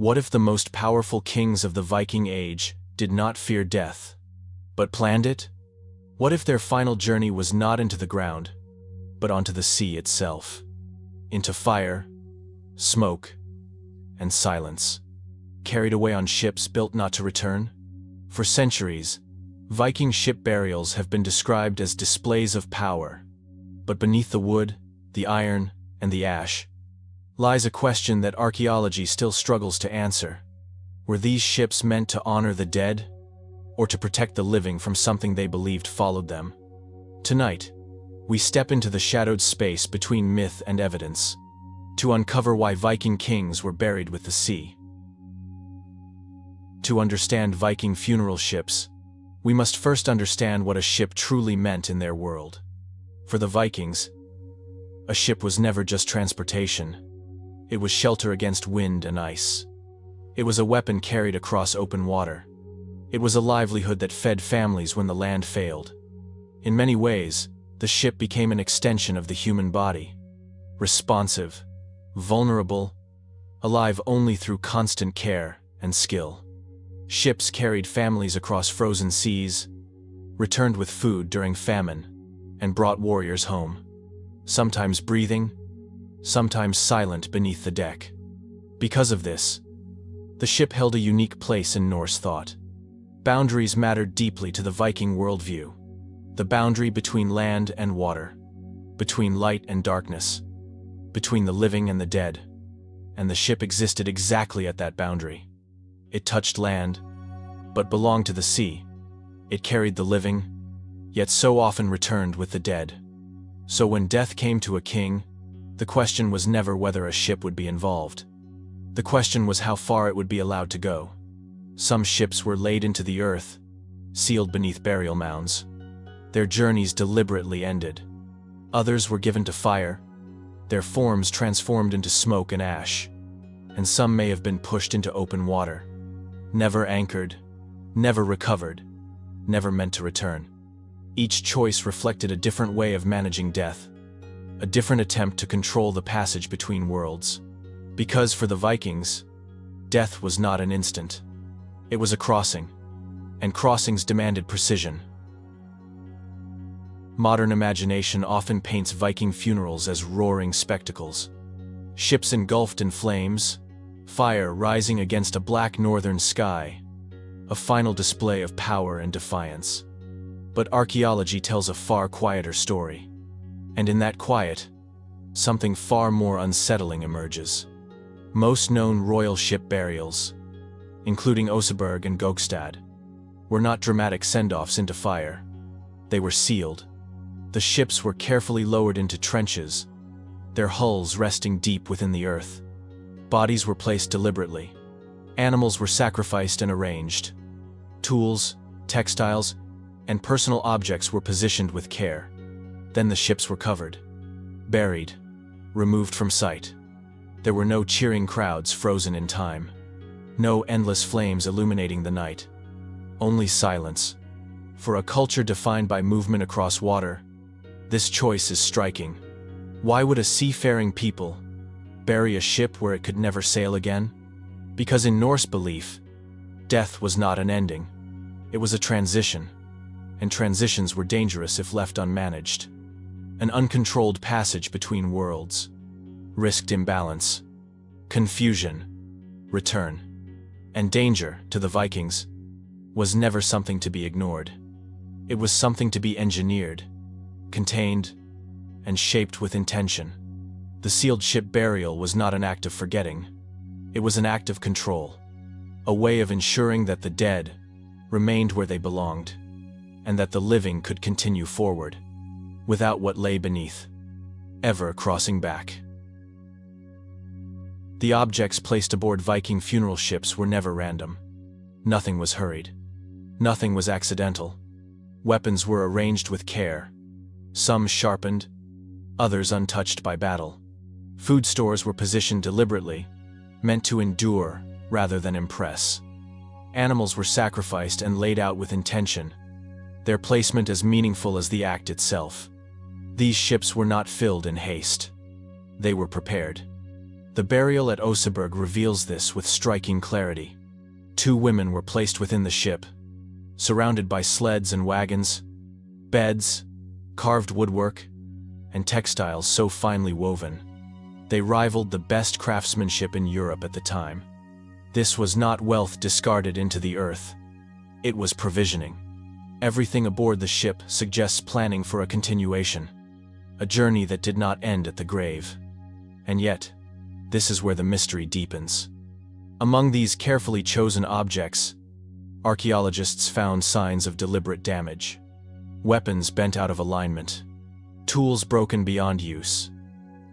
What if the most powerful kings of the Viking Age did not fear death, but planned it? What if their final journey was not into the ground, but onto the sea itself? Into fire, smoke, and silence. Carried away on ships built not to return? For centuries, Viking ship burials have been described as displays of power. But beneath the wood, the iron, and the ash, lies a question that archaeology still struggles to answer. Were these ships meant to honor the dead, or to protect the living from something they believed followed them? Tonight, we step into the shadowed space between myth and evidence, to uncover why Viking kings were buried with the sea. To understand Viking funeral ships, we must first understand what a ship truly meant in their world. For the Vikings, a ship was never just transportation. It was shelter against wind and ice. It was a weapon carried across open water. It was a livelihood that fed families when the land failed. In many ways, the ship became an extension of the human body. Responsive, vulnerable, alive only through constant care and skill. Ships carried families across frozen seas, returned with food during famine, and brought warriors home. Sometimes breathing, sometimes silent beneath the deck. Because of this, the ship held a unique place in Norse thought. Boundaries mattered deeply to the Viking worldview. The boundary between land and water, between light and darkness, between the living and the dead. And the ship existed exactly at that boundary. It touched land, but belonged to the sea. It carried the living, yet so often returned with the dead. So when death came to a king, the question was never whether a ship would be involved. The question was how far it would be allowed to go. Some ships were laid into the earth, sealed beneath burial mounds. Their journeys deliberately ended. Others were given to fire, their forms transformed into smoke and ash. And some may have been pushed into open water, never anchored, never recovered, never meant to return. Each choice reflected a different way of managing death, a different attempt to control the passage between worlds. Because for the Vikings, death was not an instant. It was a crossing, and crossings demanded precision. Modern imagination often paints Viking funerals as roaring spectacles. Ships engulfed in flames, fire rising against a black northern sky, a final display of power and defiance. But archaeology tells a far quieter story. And in that quiet, something far more unsettling emerges. Most known royal ship burials, including Oseberg and Gokstad, were not dramatic send-offs into fire. They were sealed. The ships were carefully lowered into trenches, their hulls resting deep within the earth. Bodies were placed deliberately. Animals were sacrificed and arranged. Tools, textiles, and personal objects were positioned with care. Then the ships were covered, buried, removed from sight. There were no cheering crowds frozen in time. No endless flames illuminating the night. Only silence. For a culture defined by movement across water, this choice is striking. Why would a seafaring people bury a ship where it could never sail again? Because in Norse belief, death was not an ending. It was a transition, and transitions were dangerous if left unmanaged. An uncontrolled passage between worlds, risked imbalance, confusion, return, and danger to the Vikings was never something to be ignored. It was something to be engineered, contained, and shaped with intention. The sealed ship burial was not an act of forgetting. It was an act of control, a way of ensuring that the dead remained where they belonged, and that the living could continue forward, without what lay beneath, ever crossing back. The objects placed aboard Viking funeral ships were never random. Nothing was hurried. Nothing was accidental. Weapons were arranged with care, some sharpened, others untouched by battle. Food stores were positioned deliberately, meant to endure rather than impress. Animals were sacrificed and laid out with intention, their placement as meaningful as the act itself. These ships were not filled in haste. They were prepared. The burial at Oseberg reveals this with striking clarity. 2 women were placed within the ship, surrounded by sleds and wagons, beds, carved woodwork, and textiles so finely woven. They rivaled the best craftsmanship in Europe at the time. This was not wealth discarded into the earth. It was provisioning. Everything aboard the ship suggests planning for a continuation, a journey that did not end at the grave. And yet, this is where the mystery deepens. Among these carefully chosen objects, archaeologists found signs of deliberate damage. Weapons bent out of alignment, tools broken beyond use,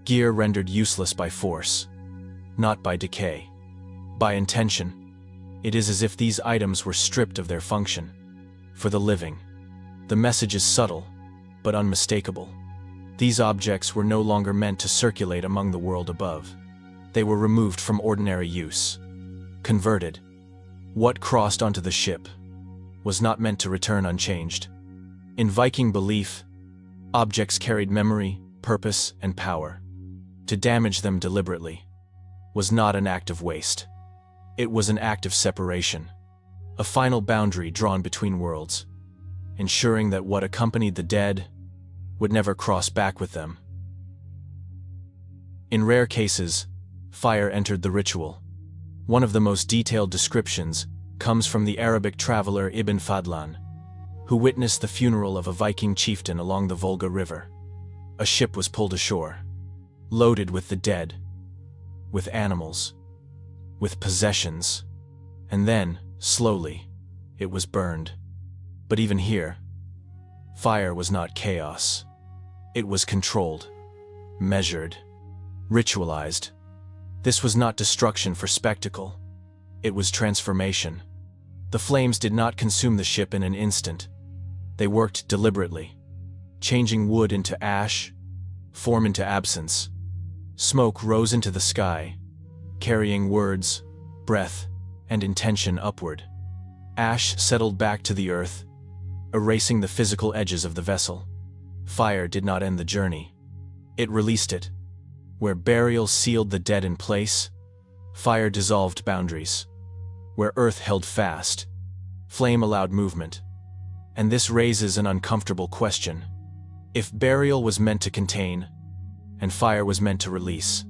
gear rendered useless by force, not by decay, by intention. It is as if these items were stripped of their function. For the living, the message is subtle, but unmistakable. These objects were no longer meant to circulate among the world above. They were removed from ordinary use, converted. What crossed onto the ship was not meant to return unchanged. In Viking belief, objects carried memory, purpose, and power. To damage them deliberately was not an act of waste. It was an act of separation, a final boundary drawn between worlds, ensuring that what accompanied the dead would never cross back with them. In rare cases, fire entered the ritual. One of the most detailed descriptions comes from the Arabic traveler Ibn Fadlan, who witnessed the funeral of a Viking chieftain along the Volga River. A ship was pulled ashore, loaded with the dead, with animals, with possessions, and then, slowly, it was burned. But even here, fire was not chaos. It was controlled, measured, ritualized. This was not destruction for spectacle. It was transformation. The flames did not consume the ship in an instant. They worked deliberately, changing wood into ash, form into absence. Smoke rose into the sky, carrying words, breath, and intention upward. Ash settled back to the earth, erasing the physical edges of the vessel. Fire did not end the journey. It released it. Where burial sealed the dead in place, fire dissolved boundaries. Where earth held fast, flame allowed movement. And this raises an uncomfortable question. If burial was meant to contain, and fire was meant to release,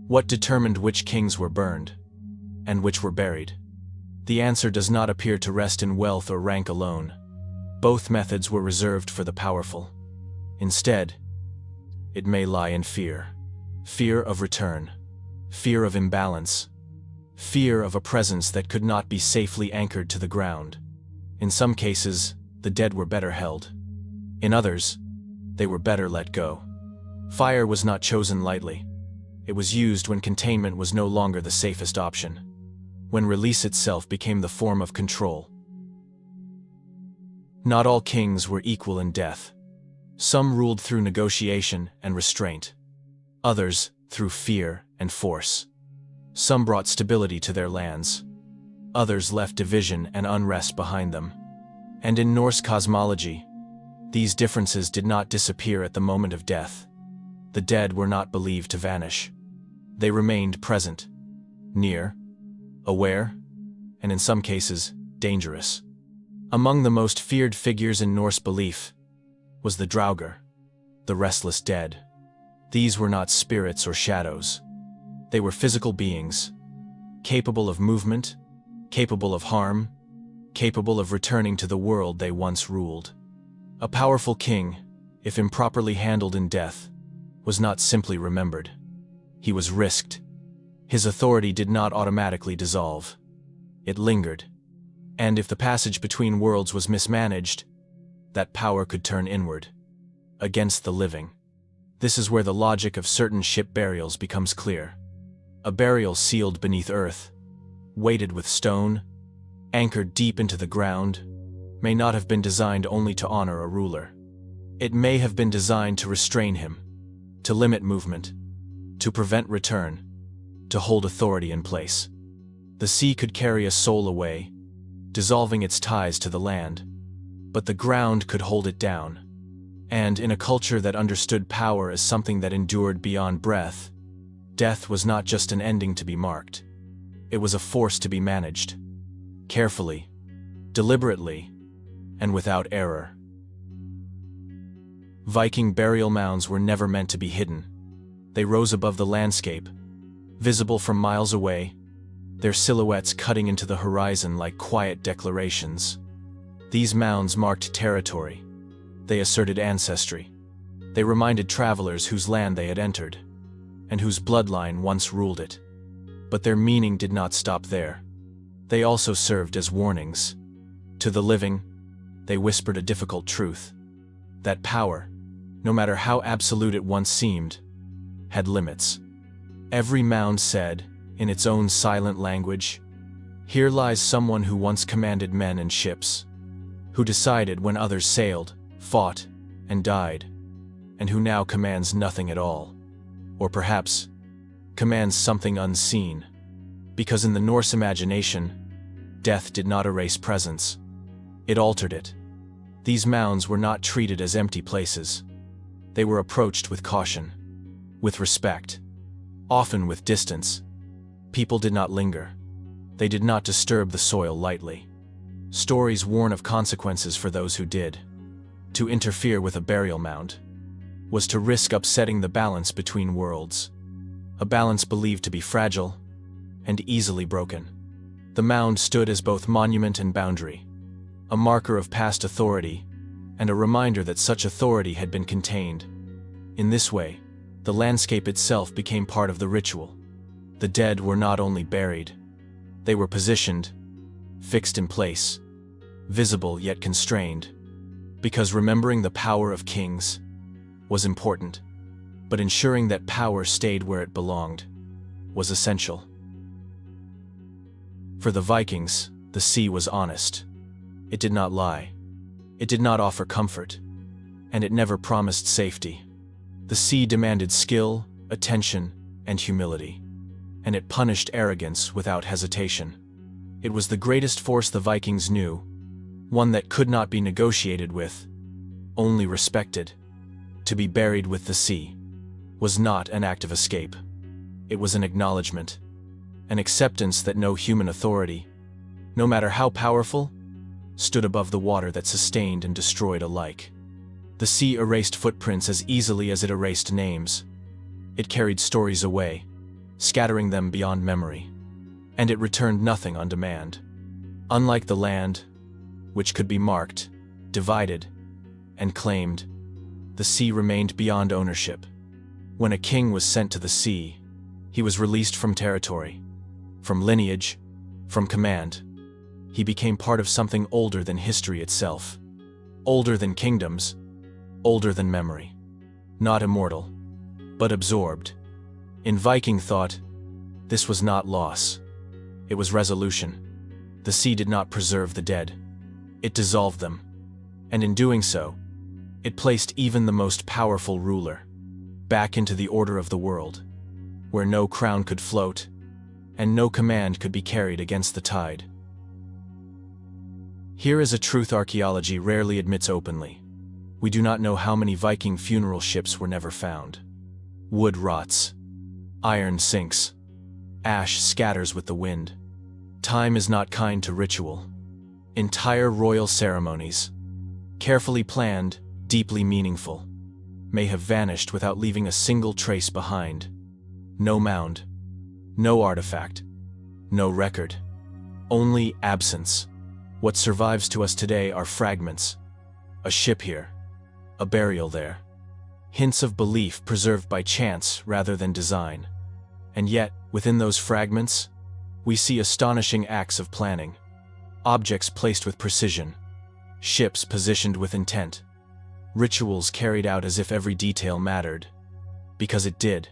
what determined which kings were burned, and which were buried? The answer does not appear to rest in wealth or rank alone. Both methods were reserved for the powerful. Instead, it may lie in fear. Fear of return, fear of imbalance, fear of a presence that could not be safely anchored to the ground. In some cases, the dead were better held. In others, they were better let go. Fire was not chosen lightly. It was used when containment was no longer the safest option, when release itself became the form of control. Not all kings were equal in death. Some ruled through negotiation and restraint. Others through fear and force. Some brought stability to their lands. Others left division and unrest behind them. And in Norse cosmology, these differences did not disappear at the moment of death. The dead were not believed to vanish. They remained present, near, aware, and in some cases, dangerous. Among the most feared figures in Norse belief was the Draugr, the restless dead. These were not spirits or shadows. They were physical beings, capable of movement, capable of harm, capable of returning to the world they once ruled. A powerful king, if improperly handled in death, was not simply remembered. He was risked. His authority did not automatically dissolve. It lingered. And if the passage between worlds was mismanaged, that power could turn inward, against the living. This is where the logic of certain ship burials becomes clear. A burial sealed beneath earth, weighted with stone, anchored deep into the ground, may not have been designed only to honor a ruler. It may have been designed to restrain him, to limit movement, to prevent return, to hold authority in place. The sea could carry a soul away, dissolving its ties to the land, but the ground could hold it down. And in a culture that understood power as something that endured beyond breath, Death was not just an ending to be marked. It was a force to be managed. Carefully, deliberately, and without error. Viking burial mounds were never meant to be hidden. They rose above the landscape, visible from miles away, their silhouettes cutting into the horizon like quiet declarations. These mounds marked territory. They asserted ancestry. They reminded travelers whose land they had entered, and whose bloodline once ruled it. But their meaning did not stop there. They also served as warnings. To the living, they whispered a difficult truth: that power, no matter how absolute it once seemed, had limits. Every mound said, in its own silent language, "Here lies someone who once commanded men and ships, who decided when others sailed, fought, and died, and who now commands nothing at all. Or perhaps, commands something unseen." Because in the Norse imagination, death did not erase presence. It altered it. These mounds were not treated as empty places. They were approached with caution, with respect, often with distance. People did not linger. They did not disturb the soil lightly. Stories warn of consequences for those who did. To interfere with a burial mound was to risk upsetting the balance between worlds, a balance believed to be fragile and easily broken. The mound stood as both monument and boundary, a marker of past authority and a reminder that such authority had been contained. In this way, the landscape itself became part of the ritual. The dead were not only buried, they were positioned, fixed in place, visible yet constrained, because remembering the power of kings was important, but ensuring that power stayed where it belonged was essential. For the Vikings, the sea was honest. It did not lie. It did not offer comfort, and it never promised safety. The sea demanded skill, attention, and humility, and it punished arrogance without hesitation. It was the greatest force the Vikings knew, one that could not be negotiated with, only respected. To be buried with the sea was not an act of escape. It was an acknowledgement, an acceptance that no human authority, no matter how powerful, stood above the water that sustained and destroyed alike. The sea erased footprints as easily as it erased names. It carried stories away, scattering them beyond memory, and it returned nothing on demand. Unlike the land, which could be marked, divided, and claimed, the sea remained beyond ownership. When a king was sent to the sea, he was released from territory, from lineage, from command. He became part of something older than history itself, older than kingdoms, older than memory. Not immortal, but absorbed. In Viking thought, this was not loss. It was resolution. The sea did not preserve the dead. It dissolved them. And in doing so, it placed even the most powerful ruler back into the order of the world, where no crown could float, and no command could be carried against the tide. Here is a truth archaeology rarely admits openly. We do not know how many Viking funeral ships were never found. Wood rots. Iron sinks. Ash scatters with the wind. Time is not kind to ritual. Entire royal ceremonies, carefully planned, deeply meaningful, may have vanished without leaving a single trace behind. No mound, no artifact, no record. Only absence. What survives to us today are fragments. A ship here, a burial there. Hints of belief preserved by chance rather than design. And yet, within those fragments, we see astonishing acts of planning. Objects placed with precision. Ships positioned with intent. Rituals carried out as if every detail mattered. Because it did.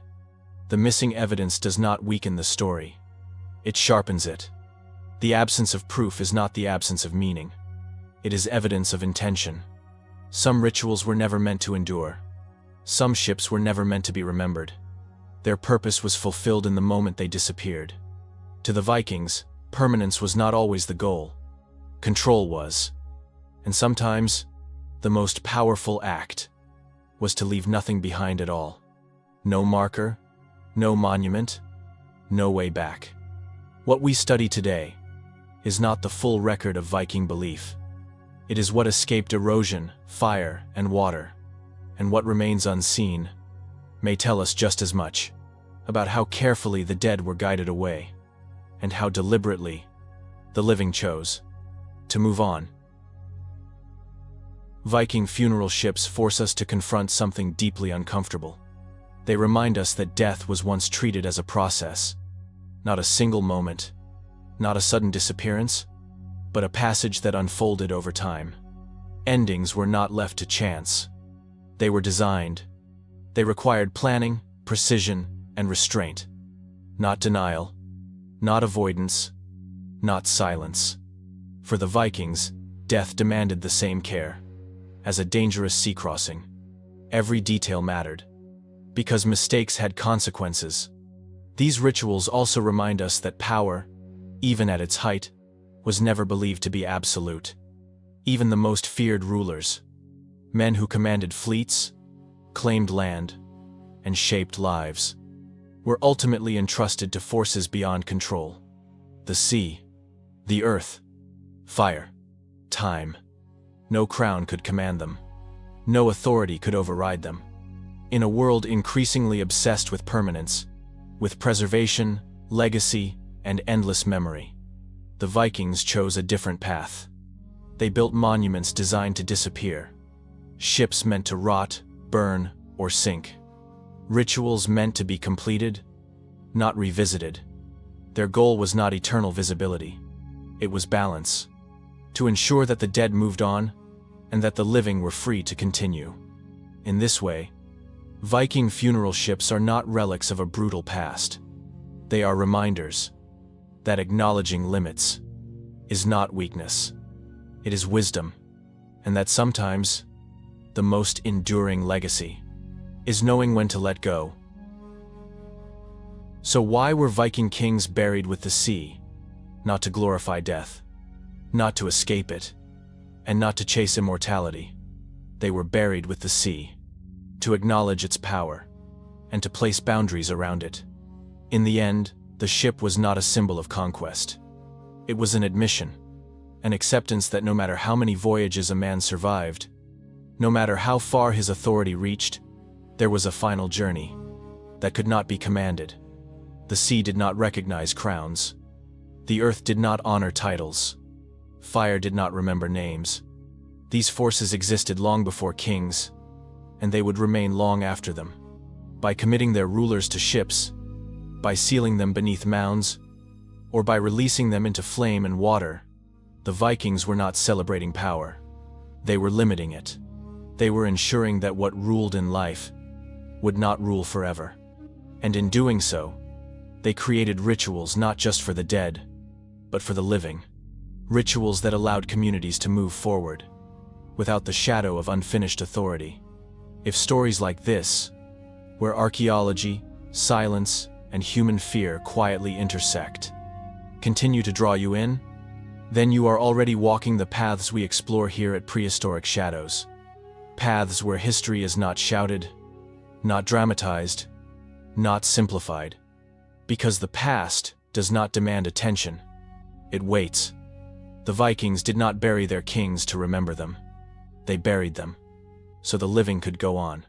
The missing evidence does not weaken the story. It sharpens it. The absence of proof is not the absence of meaning. It is evidence of intention. Some rituals were never meant to endure. Some ships were never meant to be remembered. Their purpose was fulfilled in the moment they disappeared. To the Vikings, permanence was not always the goal. Control was. And sometimes, the most powerful act was to leave nothing behind at all. No marker, No monument, no way back. What we study today is not the full record of Viking belief. It is what escaped erosion, fire, and water, and what remains unseen may tell us just as much about how carefully the dead were guided away, and how deliberately the living chose to move on. Viking funeral ships force us to confront something deeply uncomfortable. They remind us that death was once treated as a process, not a single moment, not a sudden disappearance, but a passage that unfolded over time. Endings were not left to chance. They were designed. They required planning, precision, and restraint. Not denial, not avoidance, not silence. For the Vikings, death demanded the same care as a dangerous sea crossing. Every detail mattered, because mistakes had consequences. These rituals also remind us that power, even at its height, was never believed to be absolute. Even the most feared rulers, men who commanded fleets, claimed land, and shaped lives, were ultimately entrusted to forces beyond control. The sea, the earth, fire, time. No crown could command them. No authority could override them. In a world increasingly obsessed with permanence, with preservation, legacy, and endless memory, the Vikings chose a different path. They built monuments designed to disappear, ships meant to rot, burn, or sink, rituals meant to be completed, not revisited. Their goal was not eternal visibility. It was balance, to ensure that the dead moved on and that the living were free to continue. In this way, Viking funeral ships are not relics of a brutal past. They are reminders that acknowledging limits is not weakness. It is wisdom, and that sometimes the most enduring legacy is knowing when to let go. So why were Viking kings buried with the sea? Not to glorify death, not to escape it, and not to chase immortality. They were buried with the sea, to acknowledge its power, and to place boundaries around it. In the end, the ship was not a symbol of conquest. It was an admission, an acceptance that no matter how many voyages a man survived, no matter how far his authority reached, there was a final journey that could not be commanded. The sea did not recognize crowns. The earth did not honor titles. Fire did not remember names. These forces existed long before kings, and they would remain long after them. By committing their rulers to ships, by sealing them beneath mounds, or by releasing them into flame and water, the Vikings were not celebrating power. They were limiting it. They were ensuring that what ruled in life would not rule forever. And in doing so, they created rituals not just for the dead, but for the living. Rituals that allowed communities to move forward, without the shadow of unfinished authority. If stories like this, where archaeology, silence, and human fear quietly intersect, continue to draw you in, then you are already walking the paths we explore here at Prehistoric Shadows. Paths where history is not shouted, not dramatized, not simplified. Because the past does not demand attention. It waits. The Vikings did not bury their kings to remember them. They buried them so the living could go on.